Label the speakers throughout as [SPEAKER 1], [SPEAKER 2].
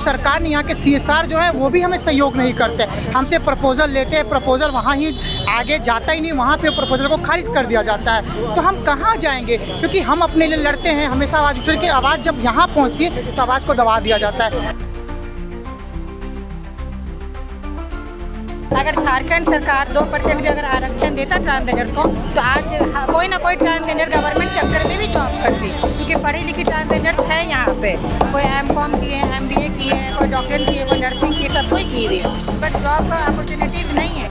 [SPEAKER 1] सिर्फ सरकार नहीं, यहाँ के CSR जो है वो भी हमें सहयोग नहीं करते। हमसे प्रपोजल लेते हैं, प्रपोजल वहाँ ही आगे जाता ही नहीं, वहाँ पे प्रपोजल को खारिज कर दिया जाता है। तो हम कहाँ जाएंगे, क्योंकि हम अपने लिए लड़ते हैं, हमेशा आवाज़ उठा के आवाज़ जब यहाँ पहुँचती है तो आवाज़ को दबा दिया जाता है।
[SPEAKER 2] अगर झारखंड सरकार 2% भी अगर आरक्षण देता ट्रांसजेंडर को, तो आज कोई ना कोई ट्रांसजेंडर गवर्नमेंट सेक्टर में भी जॉब करती, क्योंकि पढ़ी लिखी ट्रांसजेंडर है यहाँ पे। कोई M.Com किए हैं, MBA किए हैं, कोई डॉक्टर किए, कोई नर्सिंग किए, सब कोई की हुई है, बट जॉब का अपॉर्चुनिटीज नहीं है,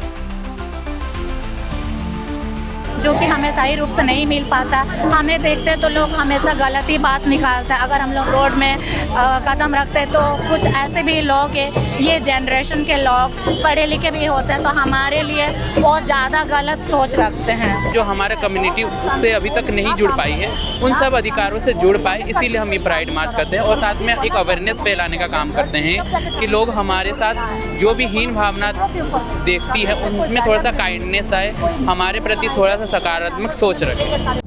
[SPEAKER 3] जो कि हमें सही रूप से नहीं मिल पाता। हमें देखते तो लोग हमेशा गलत ही बात निकालते हैं। अगर हम लोग रोड में कदम रखते तो कुछ ऐसे भी लोग हैं, ये जनरेशन के लोग पढ़े लिखे भी होते हैं, तो हमारे लिए बहुत ज़्यादा गलत सोच रखते हैं।
[SPEAKER 4] जो हमारा कम्युनिटी उससे अभी तक नहीं जुड़ पाई है, उन सब अधिकारों से जुड़ पाए, इसीलिए हम ये प्राइड मार्च करते हैं और साथ में एक अवेयरनेस फैलाने का काम करते हैं कि लोग हमारे साथ जो भी हीन भावना देखती है उनमें थोड़ा सा काइंडनेस आए, हमारे प्रति थोड़ा सा सकारात्मक सोच रखें।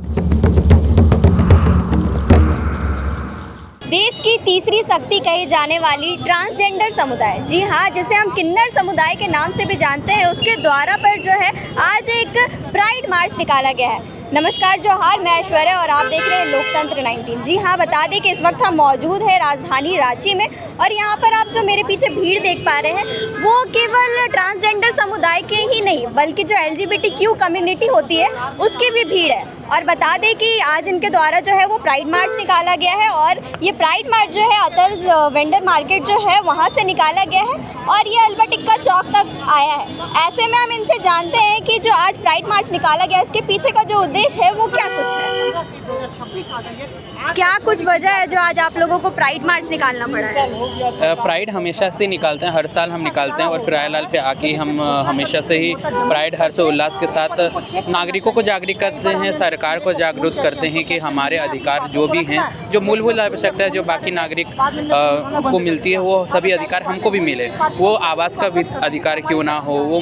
[SPEAKER 5] देश की तीसरी शक्ति कही जाने वाली ट्रांसजेंडर समुदाय, जी हाँ, जिसे हम किन्नर समुदाय के नाम से भी जानते हैं, उसके द्वारा पर जो है आज एक प्राइड मार्च निकाला गया है। नमस्कार, जोहार, मैं ऐश्वर्या और आप देख रहे हैं लोकतंत्र 19। जी हाँ, बता दें कि इस वक्त हम मौजूद है राजधानी रांची में और यहाँ पर आप जो मेरे पीछे भीड़ देख पा रहे हैं वो केवल ट्रांसजेंडर समुदाय के ही नहीं बल्कि जो LGBTQ कम्युनिटी होती है उसकी भी भीड़ है। और बता दें कि आज इनके द्वारा जो है वो प्राइड मार्च निकाला गया है और ये प्राइड मार्च जो है अतल वेंडर मार्केट जो है वहाँ से निकाला गया है और ये अल्बर्ट एक्का चौक तक आया है। ऐसे में हम इनसे जानते हैं कि जो आज प्राइड मार्च निकाला गया इसके पीछे का जो उद्देश्य है वो क्या कुछ है, क्या कुछ वजह है जो आज आप लोगों को प्राइड मार्च निकालना पड़ा है?
[SPEAKER 4] प्राइड हमेशा से निकालते हैं, हर साल हम निकालते हैं और फिर आयालाल पे आके हम हमेशा से ही प्राइड हर्ष उल्लास के साथ नागरिकों को जागरूक करते हैं, सरकार को जागरूक करते हैं कि हमारे अधिकार जो भी हैं, जो मूलभूत आवश्यकता है जो बाकी नागरिक को मिलती है वो सभी अधिकार हमको भी मिले। वो आवास का भी अधिकार क्यों ना हो, वो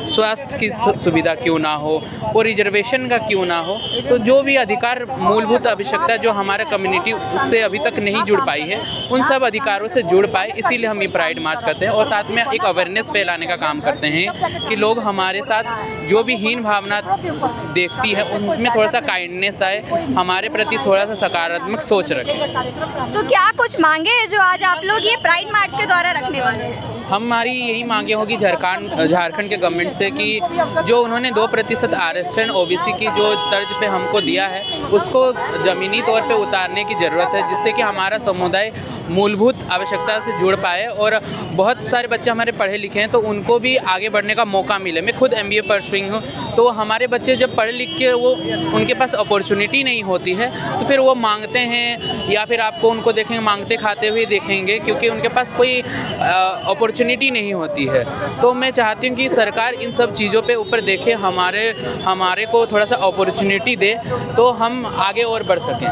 [SPEAKER 4] स्वास्थ्य की सुविधा क्यों ना हो, वो रिजर्वेशन का क्यों ना हो, तो जो भी अधिकार मूलभूत आवश्यकता जो हमारा कम्युनिटी उससे अभी तक नहीं जुड़ पाई है उन सब अधिकारों से जुड़ पाए, इसीलिए हम ये प्राइड मार्च करते हैं और साथ में एक अवेयरनेस फैलाने का काम करते हैं कि लोग हमारे साथ जो भी हीन भावना देखती है उनमें थोड़ा सा काइंडनेस आए, हमारे प्रति थोड़ा सा सकारात्मक सोच रखें।
[SPEAKER 5] तो क्या कुछ मांगे हैं जो आज आप लोग ये प्राइड मार्च के द्वारा रखने वाले हैं?
[SPEAKER 4] हमारी यही मांगे होगी झारखंड के गवर्नमेंट से कि जो उन्होंने 2% आरक्षण OBC की जो तर्ज पे हमको दिया है उसको ज़मीनी तौर पे उतारने की ज़रूरत है, जिससे कि हमारा समुदाय मूलभूत आवश्यकता से जुड़ पाए और बहुत सारे बच्चे हमारे पढ़े लिखे हैं तो उनको भी आगे बढ़ने का मौका मिले। मैं खुद MBA परसुइंग हूँ, तो हमारे बच्चे जब पढ़े लिख के वो उनके पास अपॉर्चुनिटी नहीं होती है तो फिर वो मांगते हैं या फिर आपको उनको देखेंगे मांगते खाते हुए देखेंगे, क्योंकि उनके पास कोई अपॉर्चुनिटी नहीं होती है। तो मैं चाहती हूँ कि सरकार इन सब चीज़ों पे ऊपर देखे, हमारे को थोड़ा सा अपॉर्चुनिटी दे तो हम आगे और बढ़ सकें।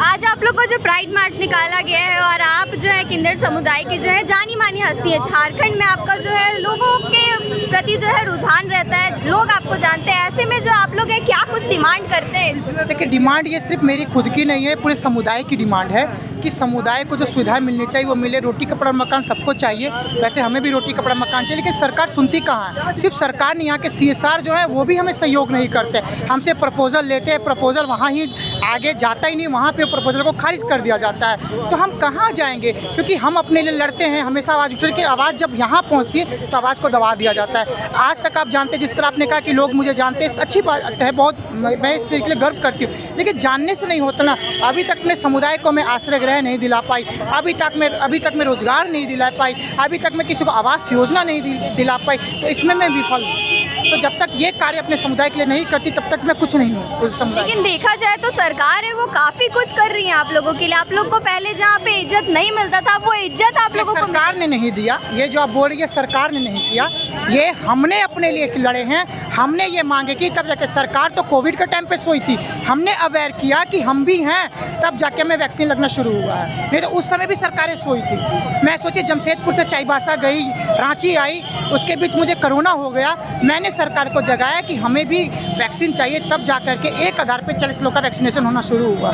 [SPEAKER 5] आज आप लोग को जो प्राइड मार्च निकाला गया है और आप जो है किन्नर समुदाय की जो है जानी मानी हस्ती है, झारखंड में आपका जो है लोगों के प्रति जो है रुझान रहता है, लोग आपको जानते हैं, ऐसे में जो आप लोग है क्या कुछ डिमांड करते हैं?
[SPEAKER 1] देखिए, डिमांड ये सिर्फ मेरी खुद की नहीं है, पूरे समुदाय की डिमांड है कि समुदाय को जो सुविधाएं मिलनी चाहिए वो मिले। रोटी कपड़ा मकान सबको चाहिए, वैसे हमें भी रोटी कपड़ा मकान चाहिए, लेकिन सरकार सुनती कहाँ है। सिर्फ सरकार नहीं, यहाँ के CSR जो है वो भी हमें सहयोग नहीं करते। हमसे प्रपोजल लेते हैं, प्रपोजल वहाँ ही आगे जाता ही नहीं, वहाँ पे प्रपोजल को खारिज कर दिया जाता है। तो हम कहाँ जाएंगे, क्योंकि हम अपने लिए लड़ते हैं, हमेशा आवाज़ उठा के आवाज़ जब यहाँ पहुँचती है तो आवाज़ को दबा दिया जाता है। आज तक आप जानते हैं, जिस तरह आपने कहा कि लोग मुझे जानते हैं, अच्छी बात है, बहुत मैं इस चीज़ के लिए गर्व करती हूँ, लेकिन जानने से नहीं होता ना। अभी तक मैं समुदाय को मैं आश्रय गृह नहीं दिला पाई, अभी तक मैं रोजगार नहीं दिला पाई, अभी तक मैं किसी को आवास योजना नहीं दिला पाई, तो इसमें मैं विफल हूँ। तो जब तक ये कार्य अपने समुदाय के लिए नहीं करती तब तक मैं कुछ नहीं हूँ उस समुदाय।
[SPEAKER 5] लेकिन देखा जाए तो सरकार है वो काफ़ी कुछ कर रही है आप लोगों के लिए। आप लोग को पहले जहाँ पे इज्जत नहीं मिलता था वो इज्जत आप लोगों को
[SPEAKER 1] सरकार ने नहीं दिया। ये जो आप बोल रही है सरकार ने नहीं किया, ये हमने अपने लिए लड़े हैं, हमने ये मांगे की, तब जाके सरकार तो कोविड के टाइम पे सोई थी, हमने अवेयर किया कि हम भी हैं, तब जाके हमें वैक्सीन लगना शुरू हुआ है, नहीं तो उस समय भी सरकारें सोई थी। मैं सोची जमशेदपुर से चाईबासा गई, रांची आई, उसके बीच मुझे कोरोना हो गया, मैंने सरकार को जगाया कि हमें भी वैक्सीन चाहिए, तब जा कर के एक आधार पे 40 लोग का वैक्सीनेशन होना शुरू हुआ।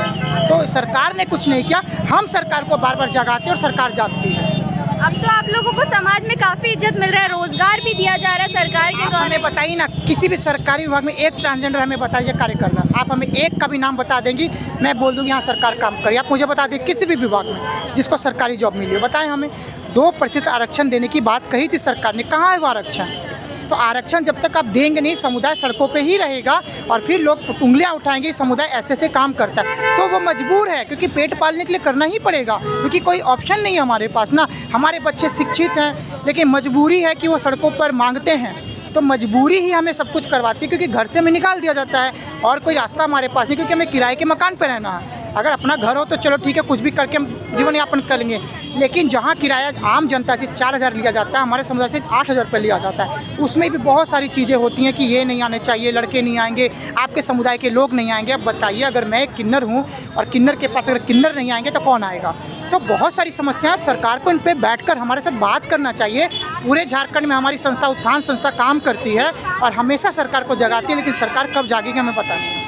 [SPEAKER 1] तो सरकार ने कुछ नहीं किया, हम सरकार को बार बार जगाते और सरकार जागती है।
[SPEAKER 5] अब तो आप लोगों को समाज में काफ़ी इज्जत मिल रहा है, रोजगार भी दिया जा रहा है सरकार के द्वारा।
[SPEAKER 1] हमें बताइए ना, किसी भी सरकारी विभाग में एक ट्रांसजेंडर हमें बताइए कार्य कर रहा है, आप हमें एक का भी नाम बता देंगी, मैं बोल दूँगी यहाँ सरकार काम करिए। आप मुझे बता दें किसी भी विभाग में जिसको सरकारी जॉब मिली हो, बताएं हमें। 2% आरक्षण देने की बात कही थी सरकार ने, कहाँ है वो आरक्षण? तो आरक्षण जब तक आप देंगे नहीं, समुदाय सड़कों पे ही रहेगा और फिर लोग उंगलियां उठाएंगे, समुदाय ऐसे ऐसे काम करता है, तो वो मजबूर है, क्योंकि पेट पालने के लिए करना ही पड़ेगा, क्योंकि कोई ऑप्शन नहीं है हमारे पास ना। हमारे बच्चे शिक्षित हैं, लेकिन मजबूरी है कि वो सड़कों पर मांगते हैं, तो मजबूरी ही हमें सब कुछ करवाती है, क्योंकि घर से हमें निकाल दिया जाता है और कोई रास्ता हमारे पास नहीं, क्योंकि हमें किराए के मकान पर रहना है। अगर अपना घर हो तो चलो ठीक है, कुछ भी करके हम जीवन यापन करेंगे, लेकिन जहाँ किराया आम जनता से 4,000 लिया जाता है, हमारे समुदाय से 8,000 रुपये लिया जाता है, उसमें भी बहुत सारी चीज़ें होती हैं कि ये नहीं आने चाहिए, लड़के नहीं आएंगे, आपके समुदाय के लोग नहीं आएंगे। अब बताइए, अगर मैं एक किन्नर हूँ और किन्नर के पास अगर किन्नर नहीं आएंगे तो कौन आएगा? तो बहुत सारी समस्याएं, सरकार को इन पर बैठकर हमारे साथ बात करना चाहिए। पूरे झारखंड में हमारी संस्था उत्थान संस्था काम करती है और हमेशा सरकार को जगाती है, लेकिन सरकार कब जागेगी हमें पता नहीं।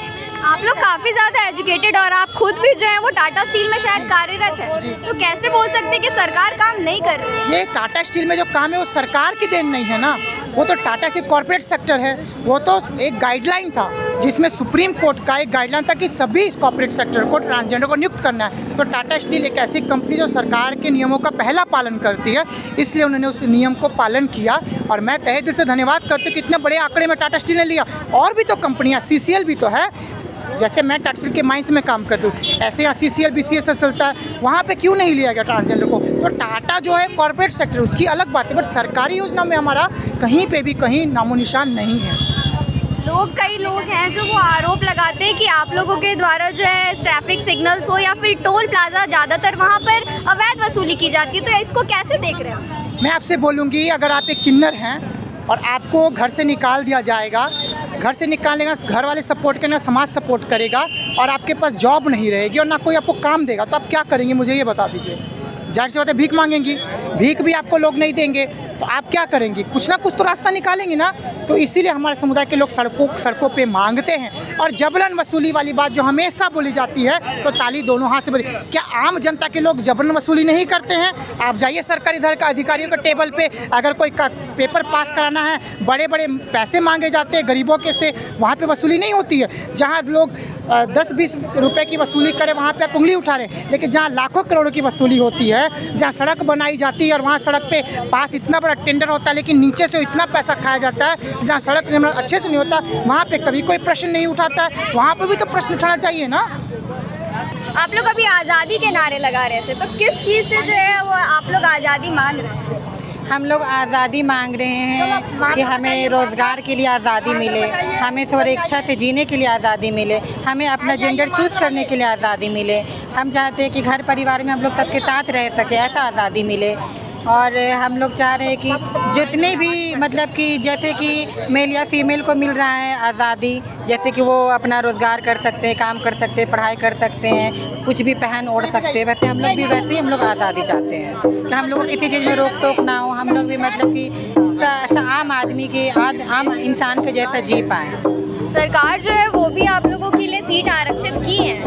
[SPEAKER 5] आप लोग काफ़ी ज़्यादा एजुकेटेड और आप खुद भी जो है वो टाटा स्टील में शायद कार्यरत है, तो कैसे बोल सकते हैं कि सरकार काम नहीं कर रही है?
[SPEAKER 1] ये टाटा स्टील में जो काम है वो सरकार की देन नहीं है ना, वो तो टाटा स्टील कॉर्पोरेट सेक्टर है। वो तो एक गाइडलाइन था जिसमें सुप्रीम कोर्ट का एक गाइडलाइन था कि सभी कॉर्पोरेट सेक्टर को ट्रांसजेंडर को नियुक्त करना है। तो टाटा स्टील एक ऐसी कंपनी जो सरकार के नियमों का पहला पालन करती है, इसलिए उन्होंने उस नियम को पालन किया और मैं तहे दिल से धन्यवाद करती हूँ कि इतने बड़े आंकड़े में टाटा स्टील ने लिया। और भी तो कंपनियाँ, CCL भी तो है, जैसे मैं टाटा स्टील के माइंस में काम करती हूँ, ऐसे यहाँ CCL BCSL चलता है, वहाँ पे क्यों नहीं लिया गया ट्रांसजेंडर को? तो टाटा जो है कॉर्पोरेट सेक्टर, उसकी अलग बात है, बट सरकारी योजना में हमारा कहीं पे भी कहीं नामो निशान नहीं है।
[SPEAKER 5] कई लोग हैं जो वो आरोप लगाते हैं कि आप लोगों के द्वारा जो है ट्रैफिक सिग्नल्स हो या फिर टोल प्लाजा, ज़्यादातर वहाँ पर अवैध वसूली की जाती है, तो इसको कैसे देख रहे हो?
[SPEAKER 1] मैं आपसे बोलूँगी, अगर आप एक किन्नर हैं और आपको घर से निकाल दिया जाएगा, घर से निकालने का घर वाले सपोर्ट करेंगे, समाज सपोर्ट करेगा और आपके पास जॉब नहीं रहेगी और ना कोई आपको काम देगा, तो आप क्या करेंगे? मुझे ये बता दीजिए। जाहिर सी बात है, भीख मांगेंगी, भीख भी आपको लोग नहीं देंगे, तो आप क्या करेंगी? कुछ ना कुछ तो रास्ता निकालेंगे ना। तो इसीलिए हमारे समुदाय के लोग सड़कों पे मांगते हैं। और जबरन वसूली वाली बात जो हमेशा बोली जाती है, तो ताली दोनों हाथ से बजी। क्या आम जनता के लोग जबरन वसूली नहीं करते हैं? आप जाइए सरकारी अधिकारियों के टेबल पे, अगर कोई पेपर पास कराना है, बड़े बड़े पैसे मांगे जाते हैं गरीबों के से, वहाँ पे वसूली नहीं होती है। जहाँ लोग 10-20 रुपए की वसूली करें, वहाँ पे आप उंगली उठा रहे हैं, लेकिन जहाँ लाखों करोड़ों की वसूली होती है, जहाँ सड़क बनाई जाती है और वहाँ सड़क पे पास इतना बड़ा टेंडर होता है, लेकिन नीचे से इतना पैसा खाया जाता है, जहाँ सड़क निर्माण अच्छे से नहीं होता, वहाँ पे कभी कोई प्रश्न नहीं उठाता है। वहाँ पर भी तो प्रश्न उठाना चाहिए ना।
[SPEAKER 5] आप लोग अभी आज़ादी के नारे लगा रहे थे, तो किस चीज़ से जो है वो आप लोग आज़ादी मांग रहे हैं?
[SPEAKER 2] हम लोग आज़ादी मांग रहे हैं कि हमें रोज़गार के लिए आज़ादी मिले, हमें स्वेच्छा से जीने के लिए आज़ादी मिले, हमें अपना जेंडर चूज़ करने के लिए आज़ादी मिले। हम चाहते हैं कि घर परिवार में हम लोग सबके साथ रह सके, ऐसा आज़ादी मिले। और हम लोग चाह रहे हैं कि जितने भी मतलब कि जैसे कि मेल या फीमेल को मिल रहा है आज़ादी, जैसे कि वो अपना रोज़गार कर सकते हैं, काम कर सकते हैं, पढ़ाई कर सकते हैं, कुछ भी पहन ओढ़ सकते हैं, वैसे हम लोग भी वैसे ही हम लोग आज़ादी चाहते हैं कि हम लोग को किसी चीज़ में रोक टोक ना हो, हम लोग भी मतलब कि आम आदमी के आम इंसान के जैसा जी पाएँ।
[SPEAKER 5] सरकार जो है वो भी आप लोगों के लिए सीट आरक्षित की है,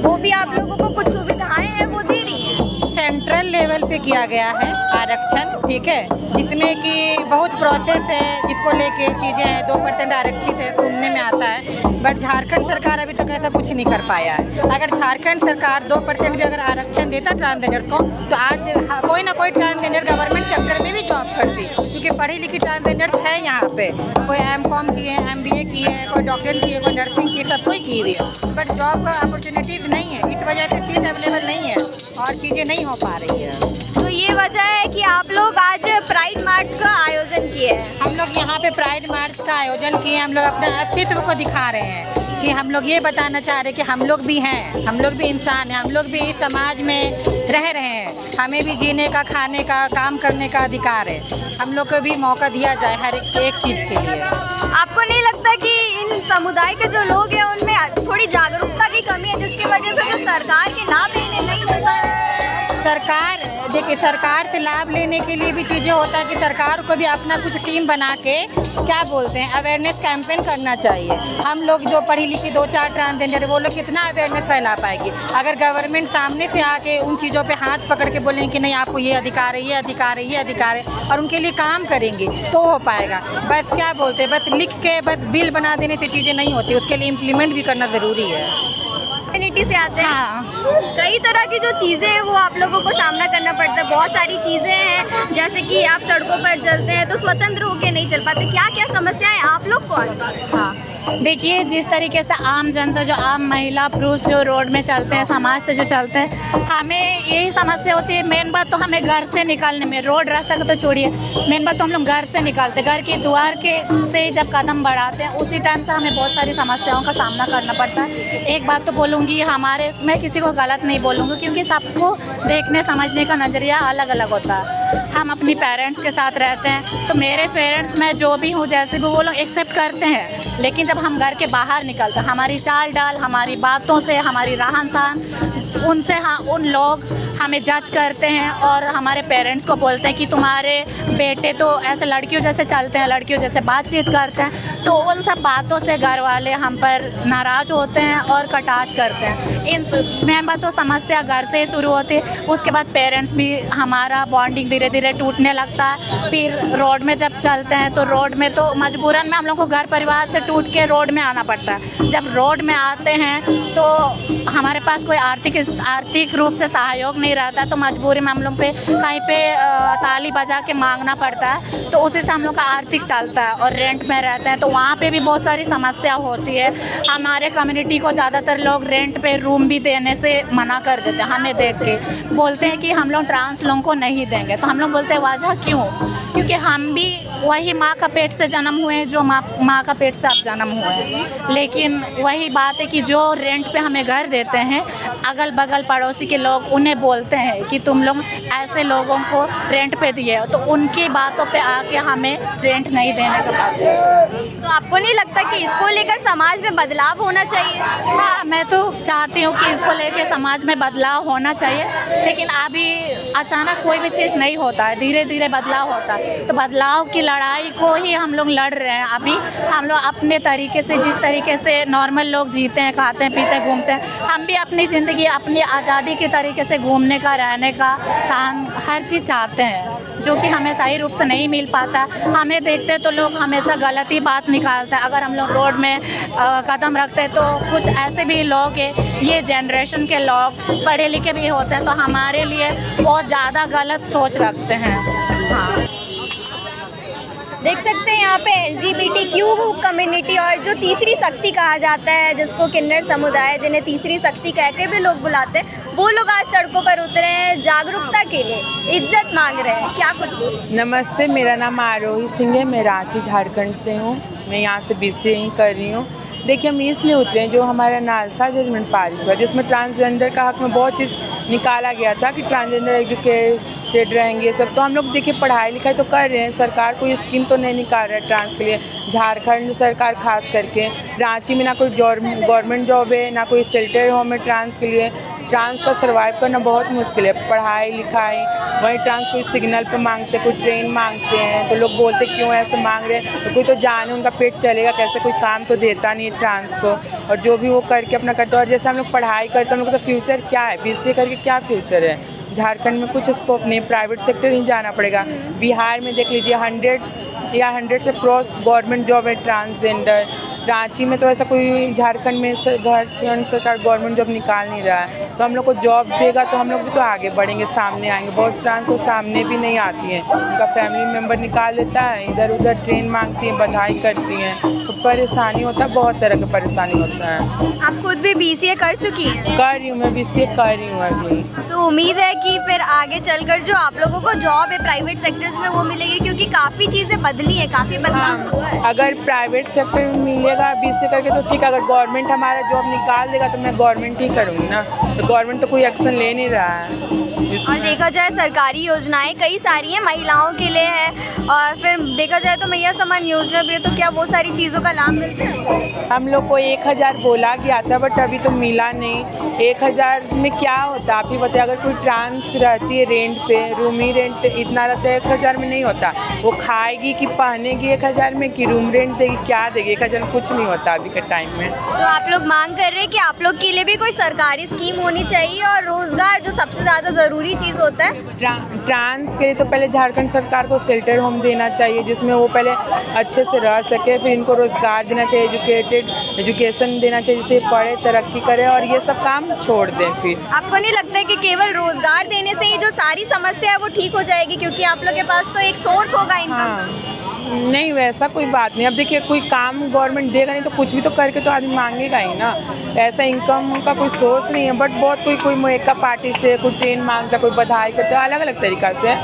[SPEAKER 5] वो भी आप लोगों को कुछ सुविधाएं हैं वो दे रही है।
[SPEAKER 2] सेंट्रल लेवल पे किया गया है आरक्षण, ठीक है, जिसमें कि बहुत प्रोसेस है, जिसको लेके चीज़ें हैं। 2% आरक्षित है, सुनने में आता है, बट झारखंड सरकार अभी तक ऐसा कुछ नहीं कर पाया है। अगर झारखंड सरकार 2% भी अगर आरक्षण देता ट्रांसजेंडर्स को, तो आज कोई ना कोई ट्रांसजेंडर गवर्नमेंट सेक्टर में भी जॉब करती, क्योंकि पढ़ी लिखी ट्रांसजेंडर्स है यहाँ पे। कोई M.Com की है, MBA की है, कोई डॉक्टर की है, कोई नर्सिंग की, सब कोई की हुई है, बट जॉब का अपॉर्चुनिटीज़ नहीं है। इस वजह से सीट अवेलेबल नहीं है और चीज़ें नहीं हो पा रही है।
[SPEAKER 5] तो ये वजह है कि आप लोग आज प्राइड मार्च का आयोजन किए हैं।
[SPEAKER 2] हम लोग यहाँ पे प्राइड मार्च का आयोजन किए, हम लोग अपने अस्तित्व को दिखा रहे हैं कि हम लोग ये बताना चाह रहे हैं कि हम लोग भी हैं, हम लोग भी इंसान हैं, हम लोग भी इस समाज में रह रहे हैं। हमें भी जीने का, खाने का, काम करने का अधिकार है। हम लोग को भी मौका दिया जाए हर एक चीज़ के लिए।
[SPEAKER 5] आपको नहीं लगता कि इन समुदाय के जो लोग हैं उनमें थोड़ी जागरूकता की कमी है, जिसकी वजह से जो सरकार के लाभ लेने नहीं मिल पा रहे?
[SPEAKER 2] सरकार, देखिए, सरकार से लाभ लेने के लिए भी चीज़ें होता है कि सरकार को भी अपना कुछ टीम बना के, क्या बोलते हैं, अवेयरनेस कैंपेन करना चाहिए। हम लोग जो पढ़ी लिखी 2-4 ट्रांसजेंडर है, वो लोग कितना अवेयरनेस फैला पाएगी? अगर गवर्नमेंट सामने से आके उन चीज़ों पे हाथ पकड़ के बोलेंगे कि नहीं, आपको ये अधिकार है, ये अधिकार है, ये अधिकार है, और उनके लिए काम करेंगे तो हो पाएगा। बस क्या बोलते हैं, बस लिख के बस बिल बना देने से चीज़ें नहीं होती, उसके लिए इम्प्लीमेंट भी करना ज़रूरी है।
[SPEAKER 5] कम्युनिटी से आते हैं।
[SPEAKER 3] हाँ।
[SPEAKER 5] कई तरह की जो चीज़ें हैं वो आप लोगों को सामना करना पड़ता है। बहुत सारी चीज़ें हैं, जैसे कि आप सड़कों पर चलते हैं तो स्वतंत्र होकर नहीं चल पाते। क्या क्या समस्याएं आप लोग को आती हैं?
[SPEAKER 3] हाँ, देखिए, जिस तरीके से आम जनता, जो आम महिला पुरुष जो रोड में चलते हैं, समाज से जो चलते हैं, हमें यही समस्या होती है। मेन बात तो हमें घर से निकलने में, रोड रास्ता को तो छोड़िए, मेन बात तो हम लोग घर से निकलते, घर की द्वार के से जब कदम बढ़ाते हैं उसी टाइम से हमें बहुत सारी समस्याओं का सामना करना पड़ता है। एक बात तो बोलूँगी, हमारे, मैं किसी को गलत नहीं बोलूँगी क्योंकि सबको देखने समझने का नज़रिया अलग अलग होता है। हम अपनी पेरेंट्स के साथ रहते हैं तो मेरे पेरेंट्स, मैं जो भी हूँ, जैसे भी वो लोग एक्सेप्ट करते हैं, लेकिन जब हम घर के बाहर निकलते हैं, हमारी चाल डाल, हमारी बातों से, हमारी रहन सहन उनसे, हाँ, उन लोग हमें जज करते हैं और हमारे पेरेंट्स को बोलते हैं कि तुम्हारे बेटे तो ऐसे लड़कियों जैसे चलते हैं, लड़कियों जैसे बातचीत करते हैं। तो उन सब बातों से घर वाले हम पर नाराज़ होते हैं और कटाक्ष करते हैं। इन मेन बात तो समस्या घर से ही शुरू होती है, उसके बाद पेरेंट्स भी, हमारा बॉन्डिंग धीरे धीरे टूटने लगता है। फिर रोड में जब चलते हैं तो रोड में तो मजबूरन में हम लोग को घर परिवार से टूट के रोड में आना पड़ता है। जब रोड में आते हैं तो हमारे पास कोई आर्थिक रूप से सहयोग नहीं रहता, तो मजबूरी में हम लोग पे कहीं पे ताली बजा के मांगना पड़ता है, तो उसी से हम लोग का आर्थिक चलता है। और रेंट में रहते हैं तो वहाँ पे भी बहुत सारी समस्या होती है। हमारे कम्युनिटी को ज़्यादातर लोग रेंट पे रूम भी देने से मना कर देते हैं। हमें देख के बोलते हैं कि हम लोग ट्रांस लोगों को नहीं देंगे, तो हम लोग बोलते हैं वजह क्यों? क्योंकि हम भी वही माँ का पेट से जन्म हुए हैं जो माँ का पेट से आप जन्म हुए हैं। लेकिन वही बात है कि जो रेंट पे हमें घर देते हैं, अगल बगल पड़ोसी के लोग उन्हें बोलते हैं कि तुम लोग ऐसे लोगों को रेंट पे दिए, तो उनकी बातों पे आके हमें रेंट नहीं देने का बात है।
[SPEAKER 5] तो आपको नहीं लगता कि इसको लेकर समाज में बदलाव होना चाहिए?
[SPEAKER 3] हाँ, मैं तो चाहती हूँ कि इसको लेके समाज में बदलाव होना चाहिए, लेकिन अभी अचानक कोई भी चीज़ नहीं होता है, धीरे धीरे बदलाव होता है। तो बदलाव की लड़ाई को ही हम लोग लड़ रहे हैं। अभी हम लोग अपने तरीके से, जिस तरीके से नॉर्मल लोग जीते हैं, खाते हैं, पीते हैं, घूमते हैं, हम भी अपनी ज़िंदगी अपनी आज़ादी के तरीके से घूमने का, रहने का, हर चीज़ चाहते हैं, जो कि हमें सही रूप से नहीं मिल पाता। हमें देखते हैं तो लोग हमेशा गलत ही बात निकालते हैं। अगर हम लोग रोड में कदम रखते हैं तो कुछ ऐसे भी लोग हैं, ये जनरेशन के लोग पढ़े लिखे भी होते हैं, तो हमारे लिए बहुत ज़्यादा गलत सोच रखते हैं। हाँ,
[SPEAKER 5] देख सकते हैं यहाँ पे LGBTQ कम्युनिटी और जो तीसरी शक्ति कहा जाता है, जिसको किन्नर समुदाय, जिन्हें तीसरी शक्ति कह के भी लोग बुलाते हैं, वो लोग आज सड़कों पर उतरे हैं जागरूकता के लिए, इज्जत मांग रहे हैं। क्या कुछ बोलें?
[SPEAKER 6] नमस्ते, मेरा नाम आरोही सिंह है, मैं रांची झारखंड से हूँ। मैं यहाँ से BCA ही कर रही हूँ। देखिए, हम इसलिए उतरे हैं जो हमारा नालसा जजमेंट पारित हुआ, जिसमें ट्रांसजेंडर का हक में बहुत चीज़ निकाला गया था कि ट्रांसजेंडर एजुकेटेड रहेंगे सब। तो हम लोग देखिए पढ़ाई लिखाई तो कर रहे हैं, सरकार कोई स्कीम तो नहीं निकाल रहा है ट्रांस के लिए। झारखंड सरकार खास करके, रांची में ना कोई गवर्नमेंट जॉब है, ना कोई शेल्टर होम है ट्रांस के लिए। ट्रांस का सर्वाइव करना बहुत मुश्किल है, पढ़ाई लिखाई। वहीं ट्रांस कोई सिग्नल पे मांगते, कोई ट्रेन मांगते हैं, तो लोग बोलते क्यों ऐसे मांग रहे हैं, तो कोई तो जाने उनका पेट चलेगा कैसे, कोई काम तो देता नहीं है ट्रांस को, और जो भी वो करके अपना करते हैं। और जैसे हम लोग पढ़ाई करते हैं, हम लोग का तो फ्यूचर क्या है, BCA करके क्या फ्यूचर है? झारखंड में कुछ स्कोप नहीं, प्राइवेट सेक्टर ही जाना पड़ेगा। बिहार में देख लीजिए 100 से क्रॉस गवर्नमेंट जॉब है ट्रांसजेंडर। रांची में तो ऐसा कोई, झारखंड में सरकार गवर्नमेंट जॉब निकाल नहीं रहा है, तो हम लोग को जॉब देगा तो हम लोग भी तो आगे बढ़ेंगे, सामने आएंगे। बहुत ट्रांस तो सामने भी नहीं आती हैं, उनका फैमिली मेम्बर निकाल देता है, इधर उधर ट्रेन मांगती हैं, बधाई करती हैं, तो परेशानी होता है, बहुत तरह का परेशानी होता है।
[SPEAKER 5] आप खुद भी BCA कर चुकी हैं?
[SPEAKER 6] कर रही हूँ, मैं BCA कर रही हूँ अभी।
[SPEAKER 5] तो उम्मीद है कि फिर आगे चलकर जो आप लोगों को जॉब है प्राइवेट सेक्टर्स में वो मिलेगी, क्योंकि काफ़ी चीज़ें बदली हैं, काफ़ी बदलाव हुआ है।
[SPEAKER 6] अगर प्राइवेट सेक्टर में मिलेगा देगा BCA करके तो ठीक है, अगर गवर्नमेंट हमारा जॉब निकाल देगा तो मैं गवर्नमेंट ही करूँगी ना, तो गवर्नमेंट तो कोई एक्शन ले नहीं रहा है।
[SPEAKER 5] और देखा जाए सरकारी योजनाएं कई सारी हैं, महिलाओं के लिए है, और फिर देखा जाए तो मैया समान योजना भी है, तो क्या वो सारी चीज़ों का लाभ मिलता है?
[SPEAKER 6] हम लोग को 1000 बोला गया था बट अभी तो मिला नहीं। 1000 में क्या होता है आप ही बताइए, अगर कोई ट्रांस रहती है रेंट पे, रूमी रेंट इतना रहता है, 1000 में नहीं होता। वो खाएगी कि पहनेगी 1000 में, कि रूम रेंट देगी, क्या देगी? 1000 में कुछ नहीं होता अभी के टाइम में।
[SPEAKER 5] तो आप लोग मांग कर रहे हैं कि आप लोग के लिए भी कोई सरकारी स्कीम होनी चाहिए, और रोजगार जो सबसे ज़्यादा ज़रूरी चीज़ होता है।
[SPEAKER 6] ट्रांस के लिए तो पहले झारखंड सरकार को शेल्टर होम देना चाहिए, जिसमें वो पहले अच्छे से रह सके, फिर इनको रोज़गार देना चाहिए, एजुकेशन देना चाहिए, जिससे पढ़े तरक्की करे, और ये सब काम छोड़ दें। फिर
[SPEAKER 5] आपको नहीं लगता है कि केवल रोजगार देने से ही जो सारी समस्या है वो ठीक हो जाएगी, क्योंकि आप लोग के पास तो एक सोर्स होगा इनकम का?
[SPEAKER 6] नहीं, वैसा कोई बात नहीं। अब देखिए, कोई काम गवर्नमेंट देगा नहीं तो कुछ भी तो करके तो आदमी मांगेगा ही ना। ऐसा इनकम का कोई सोर्स नहीं है, बट बहुत कोई मेकअप आर्टिस्ट है, कोई ट्रेन मांगता, कोई बधाई करता है, अलग अलग तरीका से।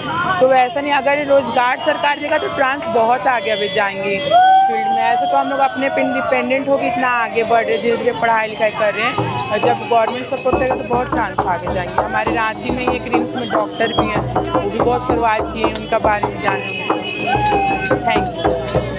[SPEAKER 6] तो वैसा नहीं, अगर रोज़गार सरकार देगा तो ट्रांस बहुत आगे अभी जाएंगे फील्ड में। ऐसे तो हम लोग अपने पे इंडिपेंडेंट होकर इतना आगे बढ़ रहे, धीरे धीरे पढ़ाई लिखाई कर रहे हैं, और जब गवर्नमेंट सपोर्ट करेगा तो बहुत चांस आगे जाएंगे। हमारे रांची में एक रिम्स में डॉक्टर भी हैं, वो भी बहुत सर्वाइव किए हैं, उनका बारे में जाने। Thank you.